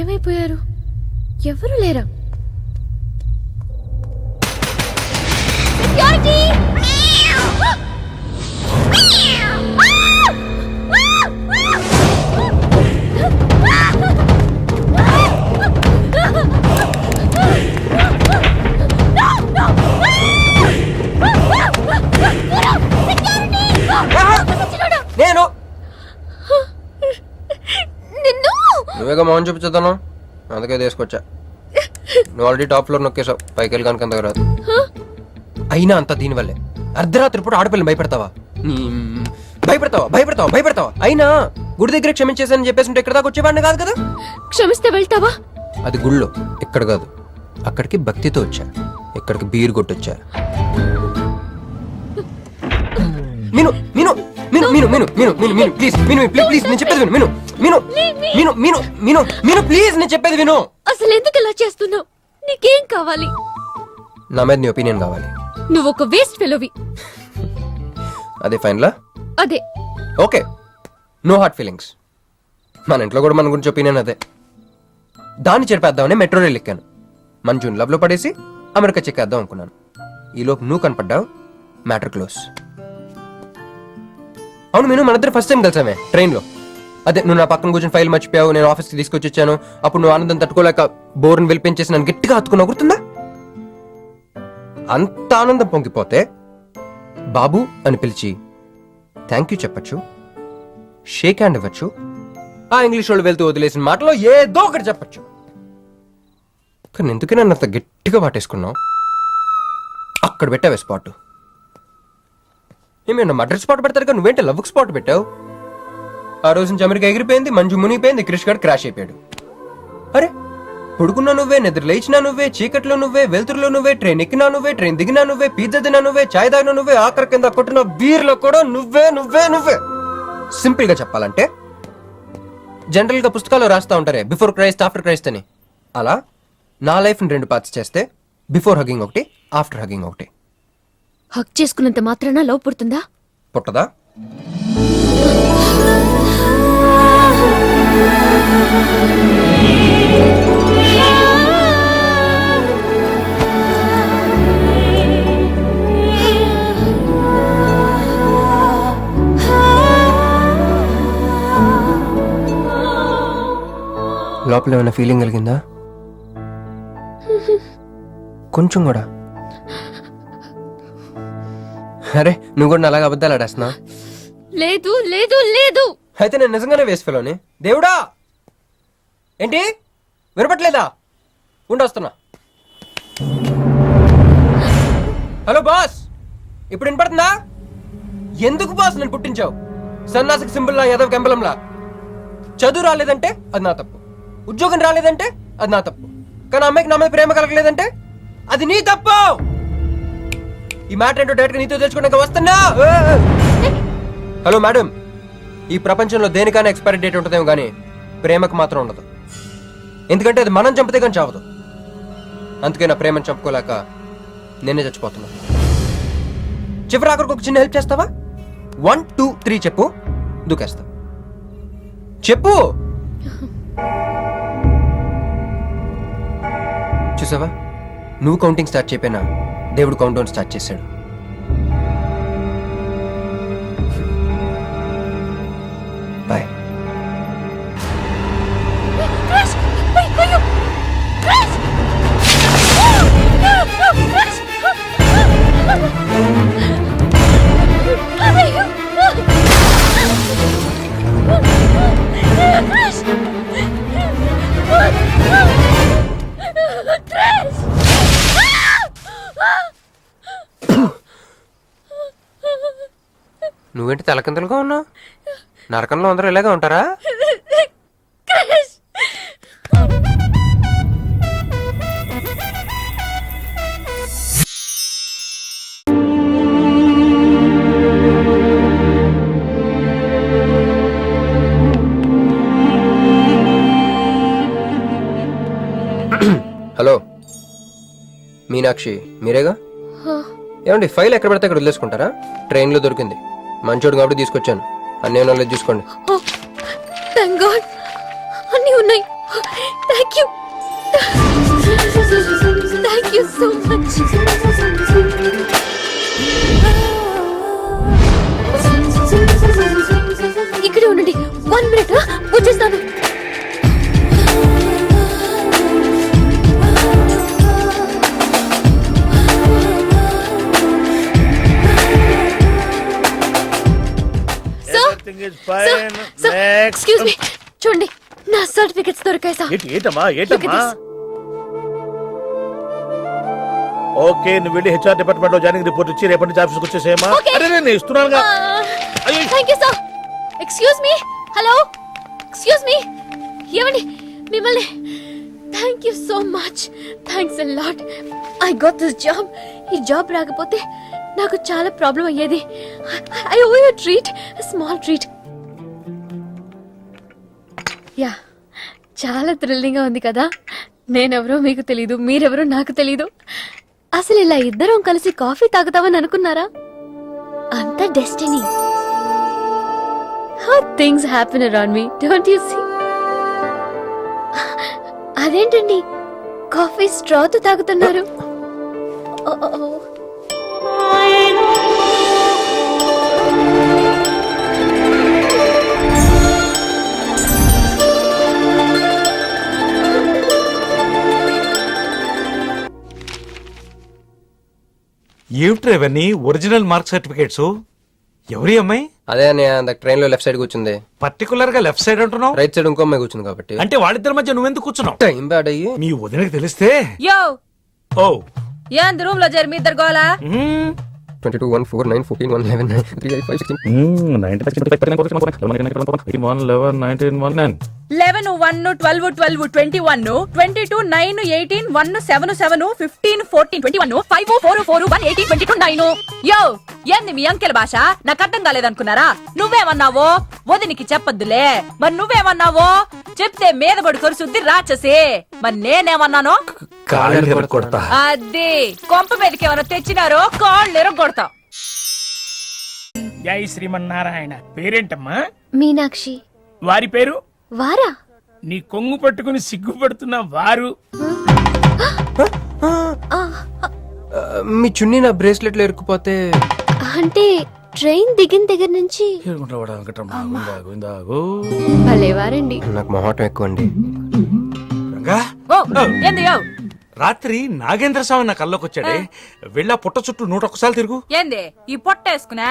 ఏమైపోయారు? ఎవరు లేరా? నేను నువ్వేగా మౌన్ చూపించదాను, అందుకే తీసుకొచ్చా. నువ్వు ఆల్రెడీ టాప్ ఫ్లోర్ నొక్కేసావు, పైకి వెళ్ళి కనుక అంతగా రాదు. అయినా అంత దీనివల్లే అర్ధరాత్రి పూట ఆడపిల్లని భయపెడతావా? భయపెడతావా? అయినా గుడి దగ్గర క్షమించేసానని చెప్పేసి ఉంటే ఇక్కడ దాకా వచ్చేవాడిని కాదు కదా. క్షమిస్తే వెళ్తావా? అది గుళ్ళో, ఇక్కడ కాదు. అక్కడికి భక్తితో వచ్చా, ఇక్కడికి బీరు కొట్టొచ్చా. మిను మిను మిను మిను మిను మిను మిను మిను ప్లీజ్, మిను ప్లీజ్ నేను చెప్పేది విను. మిను మిను మిను మిను మిను మిను ప్లీజ్ నేను చెప్పేది విను. అసలు ఎందుకు ఇలా చేస్తున్నావు? నీకేం కావాలి? నా మీద నీ ఒపీనియన్ కావాలి. నువ్వు ఒక వేస్ట్ ఫెలోవి. అదే ఫైనలా? అదే. Okay, no heart feelings. మన ఇంట్లో కూడా మన గురించి ఒపీనియన్ అదే. దాన్ని చెరిపేద్దామని మెట్రో రైల్ ఎక్కాను. మంజుని లవ్ లో పడేసి అమెరికా చెక్కేద్దాం అనుకున్నాను. ఈలోపు నువ్వు కనపడ్డావు, మ్యాటర్ క్లోజ్. అవును నేను మన ఇద్దరు ఫస్ట్ టైం కలిసామే ట్రైన్ లో. అదే నువ్వు నా పక్కన కూర్చొని ఫైల్ మర్చిపోయావు, నేను ఆఫీస్కి తీసుకొచ్చి వచ్చాను. అప్పుడు నువ్వు ఆనందం తట్టుకోలేక బోర్ని వెలిపించేసి నన్ను గట్టిగా హత్తుకున్నావు, గుర్తుందా? అంత ఆనందం పొంగిపోతే బాబు అని పిలిచి థ్యాంక్ యూ చెప్పచ్చు, షేక్ హ్యాండ్ ఇవ్వచ్చు, ఆ ఇంగ్లీష్ వాళ్ళు వెళ్తూ వదిలేసిన మాటలో ఏదో ఒకటి చెప్పచ్చు. కానీ ఎందుకే నన్ను అంత గట్టిగా వాటేసుకున్నావు? అక్కడ పెట్టావే స్పాట్. ఏమైనా మర్డర్ స్పాట్ పెడతారు కదా, నువ్వేంటి లవ్ స్పాట్ పెట్టావు? ఆ రోజు నుంచి అమెరికా ఎగిరిపోయింది, మంజు మునిగిపోయింది, క్రిష్ గారు క్రాష్ అయిపోయాడు. అరే పడుకున్నా నువ్వే, నిద్ర లేచినా నువ్వే, చీకట్లో నువ్వే, వెలుతురులో నువ్వే, ట్రైన్ ఎక్కినా నువ్వే, ట్రైన్ దిగినా నువ్వే, పిజ్జా తిన్నా నువ్వే, చాయ్ తాగినా నువ్వే, ఆఖరి కింద కొట్టిన బీర్లో కూడా నువ్వే నువ్వే నువ్వే. సింపుల్ గా చెప్పాలంటే జనరల్ గా పుస్తకాలు రాస్తా ఉంటారే బిఫోర్ క్రైస్ట్ ఆఫ్టర్ క్రైస్ట్ అని, అలా నా లైఫ్ ని 2 పార్ట్స్ చేస్తే బిఫోర్ హగ్గింగ్ ఒకటి, ఆఫ్టర్ హగ్గింగ్ ఒకటి. హక్ చేసుకున్నంత మాత్రాన లవ్ పుడుతుందా? పుట్టదా? లోపల ఏమైనా ఫీలింగ్ కలిగిందా? కొంచెం కూడా? అరే నువ్వు కూడా అలాగే అబద్ధాలు ఆడేస్తున్నా. లేదు లేదు లేదు. అయితే నేను నిజంగానే వేస్ట్ ఫెలోని. దేవుడా, ఏంటి వినపట్లేదా? ఉండొస్తున్నా. హలో బాస్, ఇప్పుడు వినపడుతుందా? ఎందుకు బాస్ నన్ను పుట్టించావు? సన్నాసికి సింబల్ లా, యాదవ్ కెంబలంలా. చదువు రాలేదంటే అది నా తప్పు, ఉద్యోగం రాలేదంటే అది నా తప్పు, కానీ అమ్మాయికి నా మీద ప్రేమ కలగలేదంటే అది నీ తప్పు. ఈ మ్యాటర్ ఏంటో డైరెక్ట్ గా నీతో తెలుసుకోవడానికి వస్తున్నా. హలో మేడం, ఈ ప్రపంచంలో దేనికైనా ఎక్స్పైరీ డేట్ ఉంటుందేమో కానీ ప్రేమకు మాత్రం ఉండదు. ఎందుకంటే అది మనం చంపితే కానీ చావదు. అందుకే నా ప్రేమను చంపుకోలేక నేనే చచ్చిపోతున్నా. చివరి ఆఖరికి ఒక చిన్న హెల్ప్ చేస్తావా? 1 2 3 చెప్పు, దూకేస్తా. చెప్పు. చూసావా, నువ్వు కౌంటింగ్ స్టార్ట్ చేయపోయినా దేవుడు కౌంట్ డౌన్ స్టార్ట్ చేశాడు. బాయ్. నువ్వేంటి తలకిందలుగా ఉన్నావు? నరకంలో అందరూ ఇలాగే ఉంటారా? హలో మీనాక్షి, మీరేగా? ఏమండి ఫైల్ ఎక్కడ పడితే అక్కడ వదిలేసుకుంటారా? ట్రైన్లో దొరికింది, మంచోడు కాబట్టి తీసుకొచ్చాను. అన్నీ చూసుకోండి. అన్నీ ఉన్నాయి. So much. ఇక్కడే ఉండండి, 1 minute వచ్చేస్తాను. Everything is fine. Next. Excuse me, చూడండి నా సర్టిఫికెట్స్ దొరికాయి సార్. ఏంటమ్మా Look at this. ఓకే, నువ్వు వెళ్ళి హెచ్ఆర్ డిపార్ట్మెంట్ లో జాయినింగ్ రిపోర్ట్ ఇచ్చి రేపటి నుంచి ఆఫీస్కి వచ్చేసేయమ్మా. Okay. అరే నేను ఇస్తున్నానుగా. అయ్యో. Thank you sir. Excuse me, hello, excuse me, ఏమండి మిమ్మల్ని. Thank you so much, thanks a lot. I got this job. ఈ జాబ్ రాకపోతే నాకు చాలా ప్రాబ్లం అయ్యేది. I owe you treat, small treat. Ya, చాలా థ్రిల్లింగ్ గా ఉంది కదా. నేనెవరో మీకు తెలీదు, మీరెవరో నాకు తెలీదు. అసలు ఇలా ఇద్దరం కలిసి కాఫీ తాగుతామని అనుకున్నారా? అంత destiny. How things happen around me, don't you see? అదేంటండి కాఫీ స్ట్రాతో తాగుతున్నారు? Oh, oh, oh. ఏమిట్రా ఇవన్నీ ఒరిజినల్ మార్క్ సర్టిఫికేట్స్? ఎవరి అమ్మాయి? అదే అన్నయ్య, ట్రైన్ లో లెఫ్ట్ సైడ్ కూర్చుంది. పర్టికులర్ గా లెఫ్ట్ సైడ్ అంటున్నావు? రైట్ సైడ్ ఇంకో అమ్మాయి కూర్చుంది కాబట్టి. అంటే వాళ్ళిద్దరి మధ్య నువ్వెందుకు కూర్చున్నావు? టైం బ్యాడ్ అయ్యి మీ వదినకి తెలిస్తే. యో ఓ ఏంది రూమ్ లో జరి మీ ఇద్దరు గోలా? 22 1 4 9 14 1 11 9 3 8 5 16 11 1 12 12 21 22 9 18 1 7 7 15 14 21 5 4 4 1 18 22 9. యో ఏంది మీ అంకెల భాష? నాకు అర్థం కాలేదనుకున్నారా? నువ్వేమన్నావో వదినికి చెప్పొద్దులే. మరి నువ్వేమన్నావో చెప్తే మీద పడి కరుసుద్ది రాచసి. మరి నేనేమన్నానో కాళ్ళు కొడతా. అది కొంప మీదకి ఏమైనా తెచ్చినారో కాళ్ళు ఎరగొడతా. జై శ్రీమన్నారాయణ. పేరేంటమ్మా? మీనాక్షి. వారి పేరు? వారా? నీ కొంగు పట్టుకుని సిగ్గుపడుతున్న వారు. మీ చున్నీ నా బ్రేస్లెట్ లో ఇరుక్కుపోతే. అంటే ట్రైన్ దిగిన దగ్గర నుంచి భలేవారండి. నాకు మొహాటం ఎక్కువ అండి. రంగా, ఓ ఏంది యో రాత్రి నాగేంద్ర స్వామి నా కల్లోకి వచ్చాడే. వెళ్ళా పుట్ట చుట్టూ 101 తిరుగు. ఏంది ఈ పొట్టేసుకున్నా?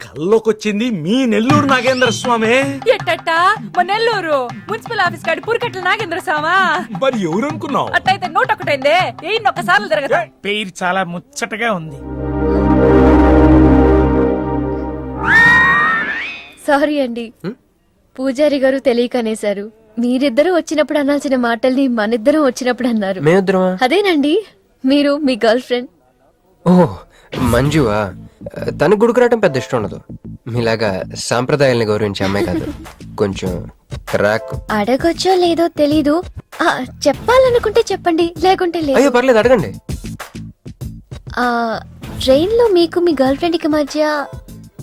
కల్లోకి వచ్చింది మీ నెల్లూరు నాగేంద్ర స్వామి. ఎట్టట్టా మా నెల్లూరు మున్సిపల్ ఆఫీస్ కాడి పురికట్ల నాగేంద్ర స్వామా? మరి ఎవరు అనుకున్నావు? అట్టయితే 101 1 తిరగదా? పేరు చాలా ముచ్చటగా ఉంది. సారీ అండి, పూజారి గారు తెలియక అనేశారు. మీరిద్దరూ వచ్చినప్పుడు అనాల్సిన మాటల్ని మనిద్దరం వచ్చినప్పుడు అన్నారు. మేమిద్దరమా? అదేనండి, మీరు మీ గర్ల్ ఫ్రెండ్. ఓ మంజువా? తనకు గుడికి రావడం పెద్ద ఇష్టం ఉండదు. మీలాగా సాంప్రదాయాల్ని గౌరవించే అమ్మాయి కాదు. కొంచెం క్రాక్. అడగొచ్చో లేదో తెలీదు. చెప్పాలనుకుంటే చెప్పండి, లేకుంటే లేదు. అయ్యో పర్లేదు, అడగండి. ట్రైన్ లో మీకు మీ గర్ల్ ఫ్రెండ్ కి మధ్య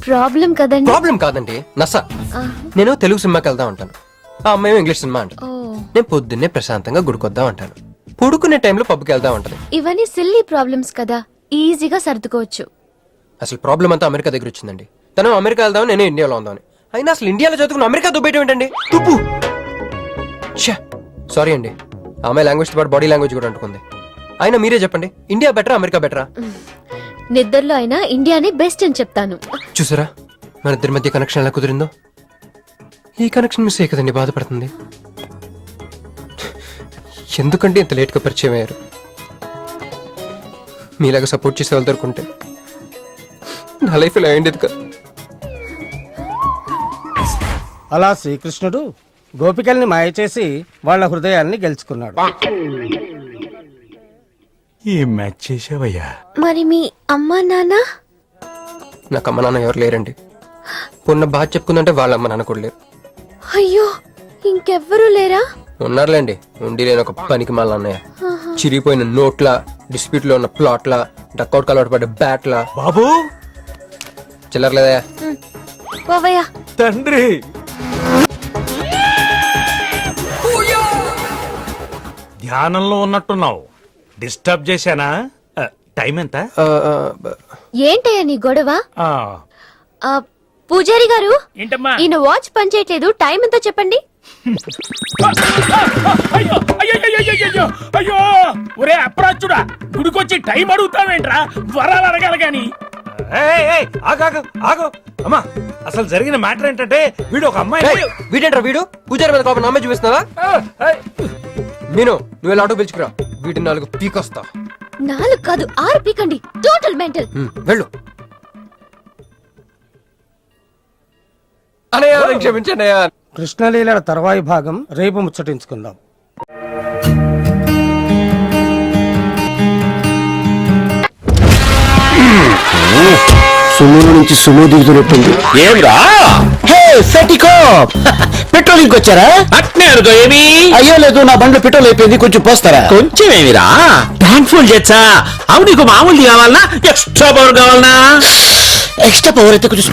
ప్రాబ్లం కదండి? ప్రాబ్లం కాదండి, నస. ఆ, నేను తెలుగు సినిమాకి వెళ్దాం అంటాను, ఆ అమ్మాయి ఇంగ్లీష్ సినిమా అంట. ఓ, నేను పొద్దున్నే ప్రశాంతంగా గుడికొద్దాం అంటాను, పడుకునే టైంలో పబ్కి వెళ్దాం అంటది. ఇవన్నీ సిల్లీ ప్రాబ్లమ్స్ కదా, ఈజీగా సర్దుకోవచ్చు. అసలు ప్రాబ్లం అంతా అమెరికా దగ్గర వచ్చిందండి. తను అమెరికా వెళ్దాం, నేను ఇండియాలో ఉందామని. అయినా అసలు ఇండియాలో చదువుకుని అమెరికా దుబ్బేయటం ఏంటండి? తుప్పు. సారీ అండి, ఆ అమ్మాయి లాంగ్వేజ్ తో పాటు బాడీ లాంగ్వేజ్ కూడా అంటుకుంది. అయినా మీరే చెప్పండి, ఇండియా బెటరా అమెరికా బెటరా? నిద్దర్లో అయినా ఇండియానే బెస్ట్ అని చెప్తాను. చూసారా మన ఇద్దరి మధ్య కనెక్షన్ ఎలా కుదిరిందో? ఈ కనెక్షన్ మిస్ అయ్యే కదండి బాధపడుతుంది. ఎందుకంటే ఇంత లేట్గా పరిచయం అయ్యారు? మీలాగా సపోర్ట్ చేసే వాళ్ళు దొరుకుంటే నా లైఫ్ ఇలా అయ్యిండేది కదా. అలా శ్రీకృష్ణుడు గోపికల్ని మాయ చేసి వాళ్ళ హృదయాల్ని గెలుచుకున్నాడు. ఏం మ్యాచ్ చేసావయ్యా? మరి మీ అమ్మా నాన్న? నాకు అమ్మ నాన్న ఎవరు లేరండి. ఉన్న బాధ చెప్పుకుందంటే వాళ్ళ అమ్మ నాన్న కూడా లేరు. అయ్యో, ఇంకెవ్వరూ లేరా? ఉన్నారులేండి, ఉండి లేని ఒక పనికి మళ్ళీ అన్నయ్య. చిరిగిపోయిన నోట్ల, డిస్ప్యూట్ లో ఉన్న ప్లాట్ల, డక్అవుట్ కలవాటు పడ్డ బ్యాట్ల. బాబు చిల్లర్లేదా? పోవయ్యా. తండ్రి, ధ్యానంలో ఉన్నట్టున్నావు. డిస్టర్బ్ చేశానా టైం ఎంత ఏంటయ్యా నీ గొడవ ఆ, ఆ, పూజారి గారు ఏంటమ్మా ఈయన వాచ్ పనిచేయట్లేదు టైం ఎంతో చెప్పండి అయ్యో అయ్యో అయ్యో అయ్యో, అయ్యో అయ్యో ఒరే అప్రాచుడా గుడికొచ్చి టైం అడుగుతావేంట్రా వరాలు అడగాలి గాని ఏయ్, ఏయ్, ఆగు, ఆగు, ఆగు. అమ్మా అసలు జరిగిన మ్యాటర్ ఏంటంటే వీడు ఒక అమ్మాయి ఏయ్, వీడేంట్రా వీడు పూజారి మీద కోపం నమ్మే చూపిస్తున్నావా మీను నువ్వు వెళ్ళి ఆటో పిలుచుకురా వీటి 4 పీకొస్తా 4 కాదు 6 పీకండి టోటల్ మెంటల్ వెళ్ళు అనయ్య క్షమించండి అయ్యా కృష్ణలీలల తర్వాయి భాగం రేపు ముచ్చటించుకుందాం. సుమూలు నుంచి సుమో దిగుతున్నట్టుంది. ఏమిరా హే ఫెటికో పెట్రోల్ ఇంకొచ్చారా? అట్నే అనుకో ఏమి అయ్యో లేదు, నా బండ్లో పెట్రోల్ అయిపోయింది, కొంచెం పోస్తారా? కొంచెం ఏమిరా ట్యాంక్ ఫుల్ చేచ్చా అవు నీకు మామూలు కావాలనా ఎక్స్ట్రా పవర్ కావాలనా ఎక్స్ట్రా పవర్ అయితే కొంచెం